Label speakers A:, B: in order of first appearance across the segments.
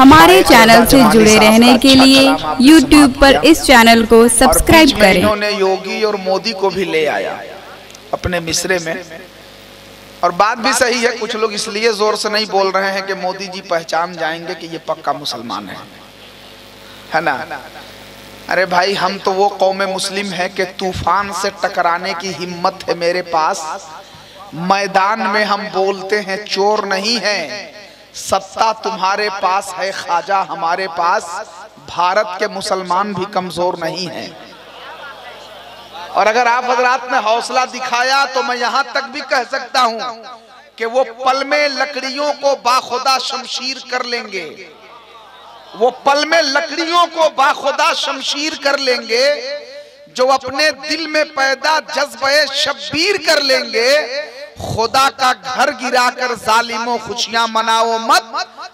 A: हमारे चैनल से जुड़े रहने के लिए YouTube पर इस चैनल को सब्सक्राइब करें।
B: इन्होंने योगी और मोदी को भी ले आया अपने मिसरे में, और बात भी सही है। कुछ लोग इसलिए जोर से नहीं बोल रहे हैं कि मोदी जी पहचान जाएंगे कि ये पक्का मुसलमान है ना। अरे भाई, हम तो वो कौम मुस्लिम है कि तूफान से टकराने की हिम्मत है मेरे पास। मैदान में हम बोलते हैं चोर नहीं है, सत्ता तुम्हारे पास है ख्वाजा हमारे पास। भारत के मुसलमान भी कमजोर नहीं हैं। और अगर आप हजरात ने हौसला दिखाया तो मैं यहां तक भी कह सकता हूं कि वो पल में लकड़ियों को बाखुदा शमशीर कर लेंगे। वो पल में लकड़ियों को बाखुदा शमशीर कर लेंगे। जो अपने दिल में पैदा जज्बे शब्बीर कर लेंगे। खुदा का घर गिराकर जालिमों खुशियां मनाओ मत,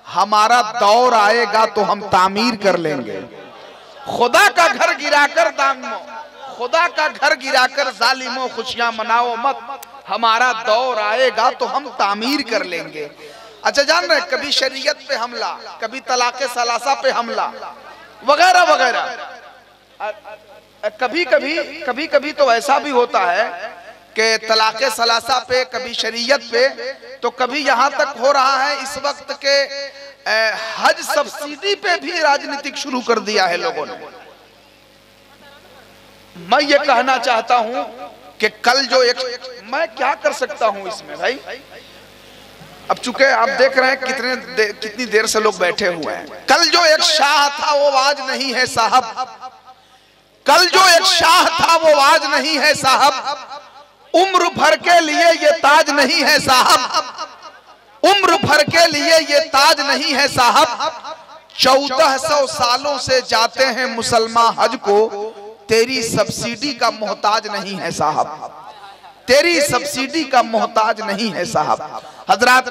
B: हमारा दौर आएगा तो हम तामीर कर लेंगे। खुदा का घर गिराकर खुदा का घर गिराकर जालिमों खुशियां मनाओ मत, हमारा दौर आएगा तो हम तामीर कर लेंगे। अच्छा, जान रहे, कभी शरीयत पे हमला, कभी तलाक़े सलासा पे हमला वगैरह वगैरह। कभी कभी तो ऐसा भी होता है कि तलाक़े सलासा पे, कभी शरीयत पे, तो कभी यहाँ तक हो रहा है इस वक्त के हज सब्सिडी पे भी राजनीतिक शुरू कर दिया है लोगों ने। मैं ये कहना चाहता हूं कि कल जो मैं क्या कर सकता हूं इसमें भाई। अब चूंकि आप देख रहे हैं कितनी देर से लोग बैठे हुए हैं। कल जो एक शाह था वो आज नहीं है साहब। कल जो एक शाह था वो आज नहीं है साहब। उम्र भर के लिए ये ताज नहीं है साहब। उम्र भर के लिए ये ताज नहीं है साहब। 1400 सालों से जाते हैं मुसलमान हज को, तेरी सब्सिडी का मोहताज नहीं है साहब। तेरी सब्सिडी का मोहताज नहीं है साहब। हजरात,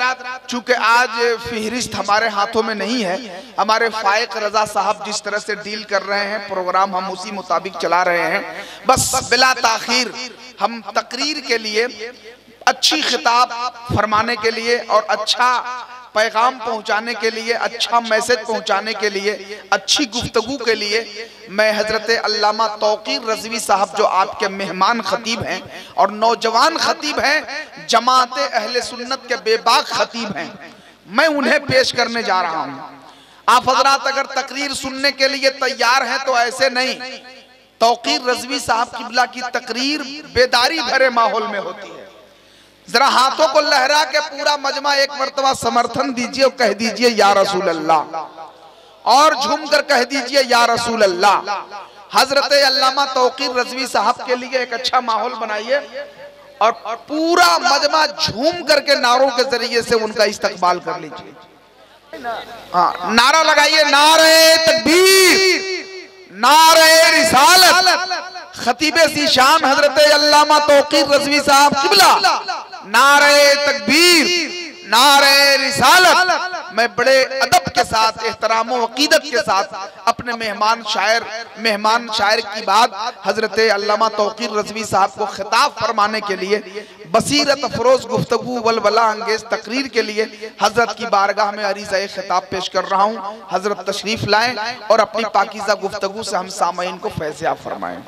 B: चूंकि आज फहरिस्त हमारे हाथों में नहीं है, हमारे फाइक रजा साहब जिस तरह से डील कर रहे हैं प्रोग्राम, हम उसी मुताबिक चला रहे हैं। बस बिला ताखीर हम तकरीर के लिए, अच्छी खिताब फरमाने के लिए और अच्छा पैगाम पहुंचाने के लिए, अच्छा मैसेज पहुंचाने के लिए, अच्छी गुफ्तगू के लिए मैं हजरत अल्लामा तौकीर रज़वी साहब जो आपके मेहमान खतीब हैं और नौजवान खतीब हैं, जमात अहले सुन्नत के बेबाक खतीब हैं, मैं उन्हें पेश करने जा रहा हूं। आप हजरात अगर तकरीर सुनने के लिए तैयार हैं तो ऐसे नहीं, तौकीर रज़वी साहब किबला की तकरीर बेदारी भरे माहौल में होती है। जरा हाथों को लहरा के पूरा मजमा एक मर्तबा समर्थन दीजिए और कह दीजिए या रसूल अल्लाह, और झूम कर कह दीजिए या रसूल अल्लाह। हजरत अल्लामा तौकीर रज़वी साहब के लिए एक अच्छा माहौल बनाइए और पूरा मजमा झूम करके नारों के जरिए से उनका इस्तकबाल कर लीजिए। हाँ, नारा लगाइए, नारे तकबीर, नारे रिसालत। खतीबे ज़ीशान हजरत अल्लामा तौकीर रज़वी साहब किबला, नारे तकबीर, नारे रिसालत। मैं बड़े अदब के साथ, एहतराम और अकीदत के साथ अपने मेहमान शायर की बात हजरत अल्लामा तौकीर रज़वी साहब को खिताब फरमाने के लिए, बसीरत अफरोज गुफ्तगू वलवला अंगेज तकरीर के लिए हजरत की बारगाह में अरीज़ा खिताब पेश कर रहा हूँ। हजरत तशरीफ लाएं और अपनी पाकीज़ा गुफ्तगू से हम सामईन को फैज़ याब फरमाएं।